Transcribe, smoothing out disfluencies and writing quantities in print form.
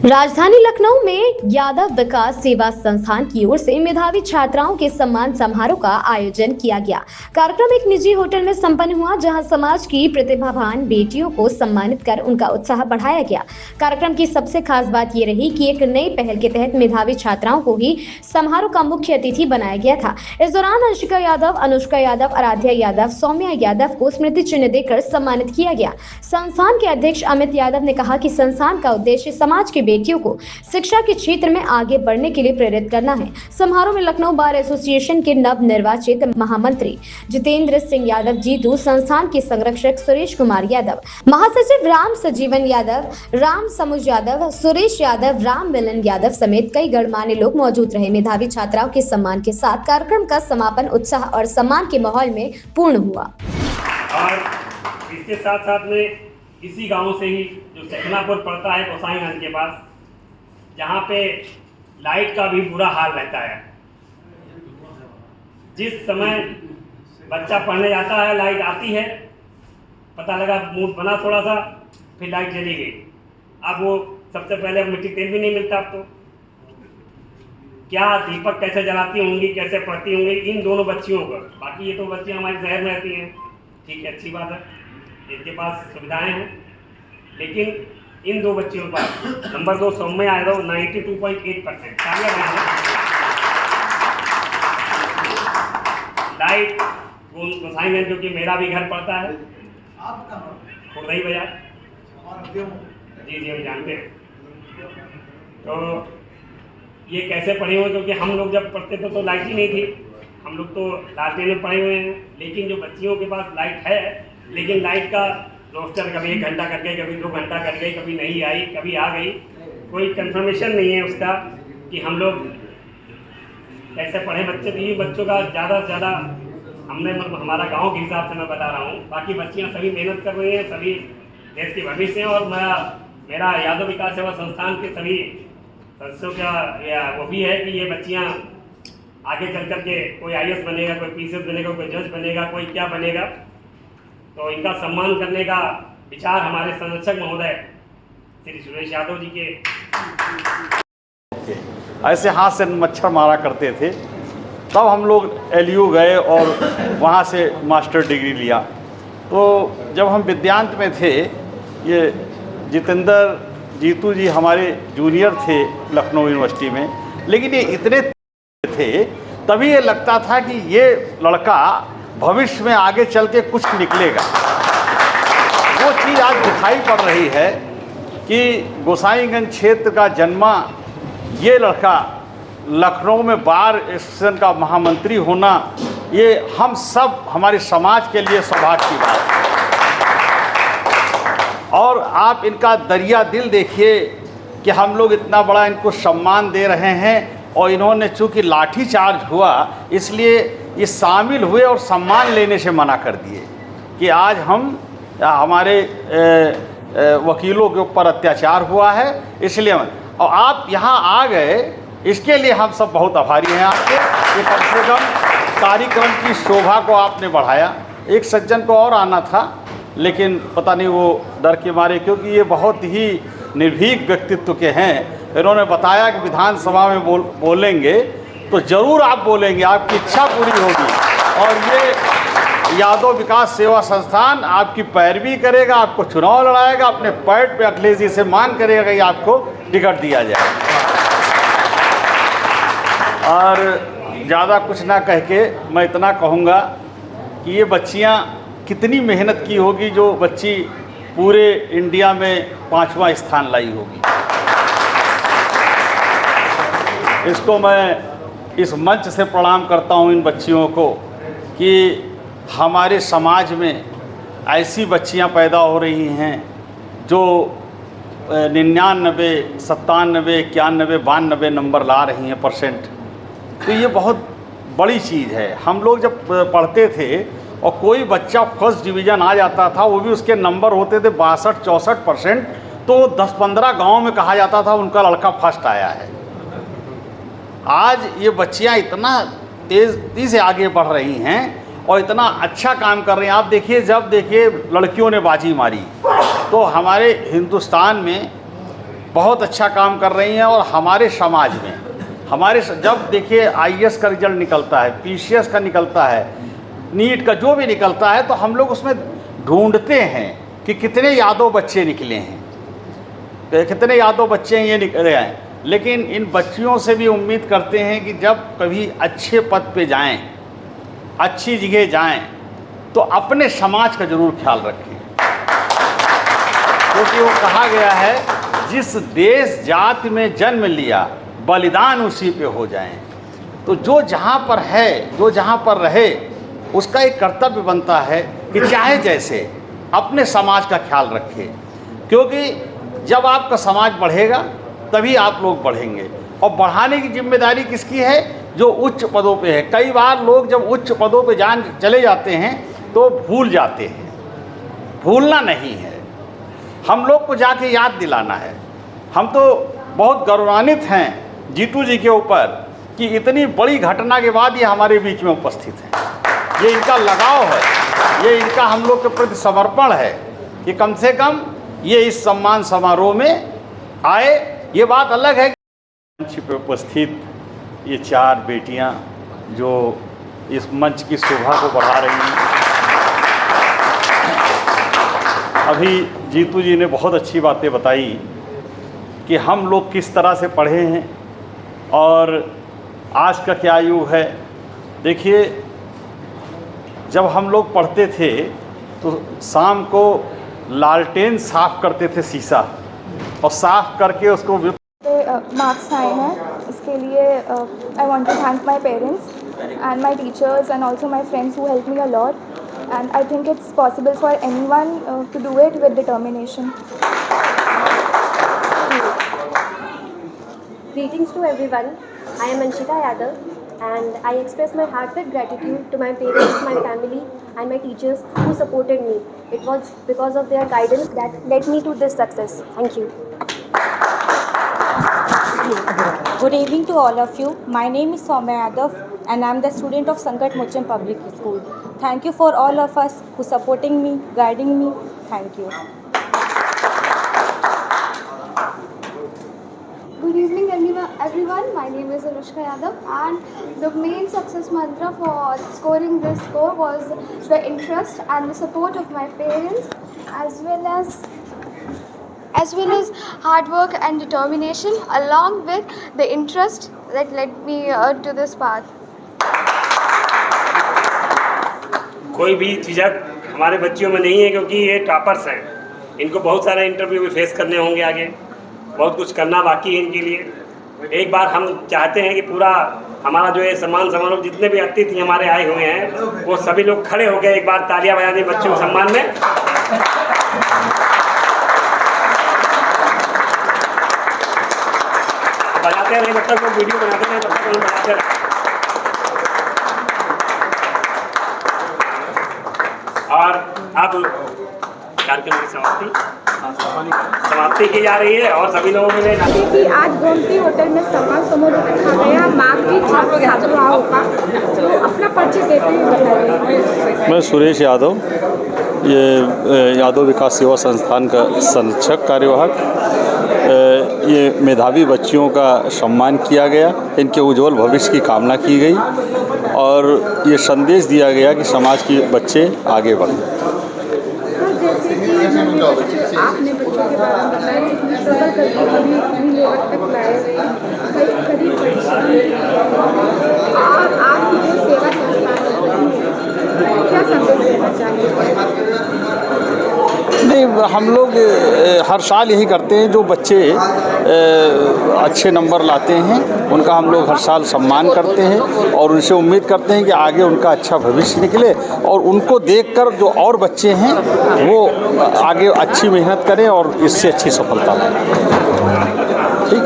राजधानी लखनऊ में यादव विकास सेवा संस्थान की ओर से मेधावी छात्राओं के सम्मान समारोह का आयोजन किया गया। कार्यक्रम एक निजी होटल में संपन्न हुआ, जहां समाज की प्रतिभावान बेटियों को सम्मानित कर उनका उत्साह बढ़ाया गया। कार्यक्रम की सबसे खास बात ये रही कि एक नई पहल के तहत मेधावी छात्राओं को ही समारोह का मुख्य अतिथि बनाया गया था। इस दौरान अंशिका यादव, अनुष्का यादव, आराध्या यादव, सौम्या यादव को स्मृति चिन्ह देकर सम्मानित किया गया। संस्थान के अध्यक्ष अमित यादव ने कहा कि संस्थान का उद्देश्य समाज के बेटियों को शिक्षा के क्षेत्र में आगे बढ़ने के लिए प्रेरित करना है। समारोह में लखनऊ बार एसोसिएशन के नव निर्वाचित महामंत्री जितेंद्र सिंह यादव जीतू, संस्थान के संरक्षक सुरेश कुमार यादव, महासचिव राम सजीवन यादव, राम समुज यादव, सुरेश यादव, राम मिलन यादव समेत कई गणमान्य लोग मौजूद रहे। मेधावी छात्राओं के सम्मान के साथ कार्यक्रम का समापन उत्साह और सम्मान के माहौल में पूर्ण हुआ। और इसके साथ साथ में इसी गांव से ही जो सखनापुर पड़ता है गोसाईगंज के पास, जहाँ पे लाइट का भी बुरा हाल रहता है। जिस समय बच्चा पढ़ने जाता है लाइट आती है, पता लगा मूड बना थोड़ा सा, फिर लाइट चली गई। अब वो सबसे पहले मिट्टी तेल भी नहीं मिलता। अब तो क्या दीपक कैसे जलाती होंगी, कैसे पढ़ती होंगी इन दोनों बच्चियों को। बाकी ये तो बच्चियाँ हमारे शहर में रहती हैं, ठीक है, अच्छी बात है, इनके पास सुविधाएं हैं। लेकिन इन दो बच्चियों का नंबर 2 सौम्या यादव 92.8%। लाइट गोसाईगंज, जो कि मेरा भी घर पड़ता है, खुर्दई बाजार, जी हम जानते हैं। तो ये कैसे पढ़े हुए, क्योंकि हम लोग जब पढ़ते थे तो लाइट ही नहीं थी। हम लोग तो लालटेन में पढ़े हुए हैं। लेकिन जो बच्चियों के पास लाइट है, लेकिन लाइट का रोस्टर कभी 1 घंटा कर गई, कभी 2 घंटा कर गई, कभी नहीं आई, कभी आ गई, कोई कंफर्मेशन नहीं है उसका कि हम लोग कैसे पढ़े बच्चे। तो ये बच्चों का ज़्यादा से ज़्यादा हमने, मतलब हमारा गांव के हिसाब से मैं बता रहा हूँ, बाकी बच्चियाँ सभी मेहनत कर रही हैं, सभी देश के भविष्य हैं। और मेरा यादव विकास सेवा संस्थान के सभी सदस्यों का वो भी है कि ये बच्चियाँ आगे चल कर के कोई IAS बनेगा, कोई PCS बनेगा, कोई जज बनेगा, कोई क्या बनेगा। तो इनका सम्मान करने का विचार हमारे संरक्षक महोदय श्री सुरेश यादव जी के ऐसे हाथ से मच्छर मारा करते थे। तब हम लोग LU गए और वहाँ से मास्टर डिग्री लिया। तो जब हम विद्यांत में थे, ये जितेंद्र जीतू जी हमारे जूनियर थे लखनऊ यूनिवर्सिटी में, लेकिन ये इतने थे तभी ये लगता था कि ये लड़का भविष्य में आगे चल के कुछ निकलेगा। वो चीज़ आज दिखाई पड़ रही है कि गोसाईगंज क्षेत्र का जन्मा ये लड़का लखनऊ में बार एसोसिएशन का महामंत्री होना, ये हम सब हमारे समाज के लिए सौभाग्य की बात है। और आप इनका दरिया दिल देखिए कि हम लोग इतना बड़ा इनको सम्मान दे रहे हैं, और इन्होंने चूँकि लाठीचार्ज हुआ इसलिए ये शामिल हुए और सम्मान लेने से मना कर दिए कि आज हमारे वकीलों के ऊपर अत्याचार हुआ है, इसलिए और आप यहाँ आ गए, इसके लिए हम सब बहुत आभारी हैं आपके कि कम से कम कार्यक्रम की शोभा को आपने बढ़ाया। एक सज्जन को और आना था, लेकिन पता नहीं वो डर के मारे, क्योंकि ये बहुत ही निर्भीक व्यक्तित्व के हैं। इन्होंने बताया कि विधानसभा में बोलेंगे तो ज़रूर आप बोलेंगे, आपकी इच्छा पूरी होगी। और ये यादव विकास सेवा संस्थान आपकी पैरवी करेगा, आपको चुनाव लड़ाएगा, अपने पैड पे अखिलेश जी से मांग करेगा कि आपको टिकट दिया जाए। और ज़्यादा कुछ ना कह के मैं इतना कहूँगा कि ये बच्चियाँ कितनी मेहनत की होगी, जो बच्ची पूरे इंडिया में 5वां स्थान लाई होगी। इसको मैं इस मंच से प्रणाम करता हूँ इन बच्चियों को कि हमारे समाज में ऐसी बच्चियाँ पैदा हो रही हैं जो 99, 97, 91, 92 नंबर ला रही हैं %। तो ये बहुत बड़ी चीज़ है। हम लोग जब पढ़ते थे और कोई बच्चा फर्स्ट डिवीज़न आ जाता था, वो भी उसके नंबर होते थे 62-64%, तो 10-15 गाँव में कहा जाता था उनका लड़का फर्स्ट आया है। आज ये बच्चियां इतना तेज़ी से आगे बढ़ रही हैं और इतना अच्छा काम कर रही हैं। आप देखिए, जब देखिए लड़कियों ने बाजी मारी तो हमारे हिंदुस्तान में बहुत अच्छा काम कर रही हैं। और हमारे समाज में जब देखिए IAS का रिजल्ट निकलता है, PCS का निकलता है, नीट का जो भी निकलता है, तो हम लोग उसमें ढूंढते हैं कि कितने यादव बच्चे निकले हैं, कितने यादव बच्चे ये निकले हैं। लेकिन इन बच्चियों से भी उम्मीद करते हैं कि जब कभी अच्छे पद पे जाएं, अच्छी जगह जाएं, तो अपने समाज का ज़रूर ख्याल रखें, क्योंकि वो कहा गया है जिस देश जाति में जन्म लिया बलिदान उसी पे हो जाएं। तो जो जहाँ पर है, जो जहाँ पर रहे, उसका एक कर्तव्य बनता है कि चाहे जैसे अपने समाज का ख्याल रखे, क्योंकि जब आपका समाज बढ़ेगा तभी आप लोग बढ़ेंगे। और बढ़ाने की जिम्मेदारी किसकी है? जो उच्च पदों पे है। कई बार लोग जब उच्च पदों पे चले जाते हैं तो भूल जाते हैं। भूलना नहीं है, हम लोग को जाके याद दिलाना है। हम तो बहुत गौरवान्वित हैं जीतू जी के ऊपर कि इतनी बड़ी घटना के बाद ये हमारे बीच में उपस्थित हैं। ये इनका लगाव है, ये इनका हम लोग के प्रति समर्पण है कि कम से कम ये इस सम्मान समारोह में आए। ये बात अलग है कि मंच पर उपस्थित ये 4 बेटियां जो इस मंच की शोभा को बढ़ा रही हैं। अभी जीतू जी ने बहुत अच्छी बातें बताई कि हम लोग किस तरह से पढ़े हैं और आज का क्या युग है। देखिए, जब हम लोग पढ़ते थे तो शाम को लालटेन साफ़ करते थे, शीशा, और साफ़ करके उसको मार्क्स आए हैं। इसके लिए I want to thank my parents and my teachers and also my friends who help me a lot, and I think it's possible for anyone to do it with determination. Greetings to everyone. I am Anshika Yadav and I express my heartfelt gratitude to my parents, my family and my teachers who supported me. It was because of their guidance that led me to this success. Thank you. Good evening to all of you. My name is Soumya Yadav and I am the student of Sankat Mochan Public School. Thank you for all of us who supporting me, guiding me. Thank you. Good evening everyone. My name is Anushka Yadav and the main success mantra for scoring this score was the interest and the support of my parents as well as hard work and determination along with the interest that led me to this path. कोई भी झिझक हमारे बच्चियों में नहीं है, क्योंकि ये टॉपर्स हैं। इनको बहुत सारे इंटरव्यू भी फेस करने होंगे, आगे बहुत कुछ करना बाकी है इनके लिए। एक बार हम चाहते हैं कि पूरा हमारा जो है सम्मान समारोह, जितने भी अतिथि हमारे आए हुए हैं वो सभी लोग खड़े हो गए, एक बार तालियां बजा दें बच्चों के सम्मान में। बजाते रहे जब तक वो वीडियो बनाते रहे, तब तक हम बजाते रहे। और अब कार्यक्रम की समाप्ति की जा रही है और सभी लोगों के लिए कि आज गोमती होटल में सम्मान समारोह रखा गया मातृ छात्राओं का, तो अपना परिचय देते हुए बताइए। मैं सुरेश यादव, ये यादव विकास सेवा संस्थान का संरक्षक कार्यवाहक। ये मेधावी बच्चियों का सम्मान किया गया, इनके उज्जवल भविष्य की कामना की गई और ये संदेश दिया गया कि समाज के बच्चे आगे बढ़ें। जैसे कि आपने बच्चों के बारे में बताया, इतनी स्ट्रगल करके कभी लेवल तक लाए, करीब और आपकी जो सेवा संस्थान है, क्या संदेश देना चाहिए? नहीं, हम लोग हर साल यही करते हैं, जो बच्चे अच्छे नंबर लाते हैं उनका हम लोग हर साल सम्मान करते हैं और उनसे उम्मीद करते हैं कि आगे उनका अच्छा भविष्य निकले और उनको देखकर जो और बच्चे हैं वो आगे अच्छी मेहनत करें और इससे अच्छी सफलता पाएं। ठीक।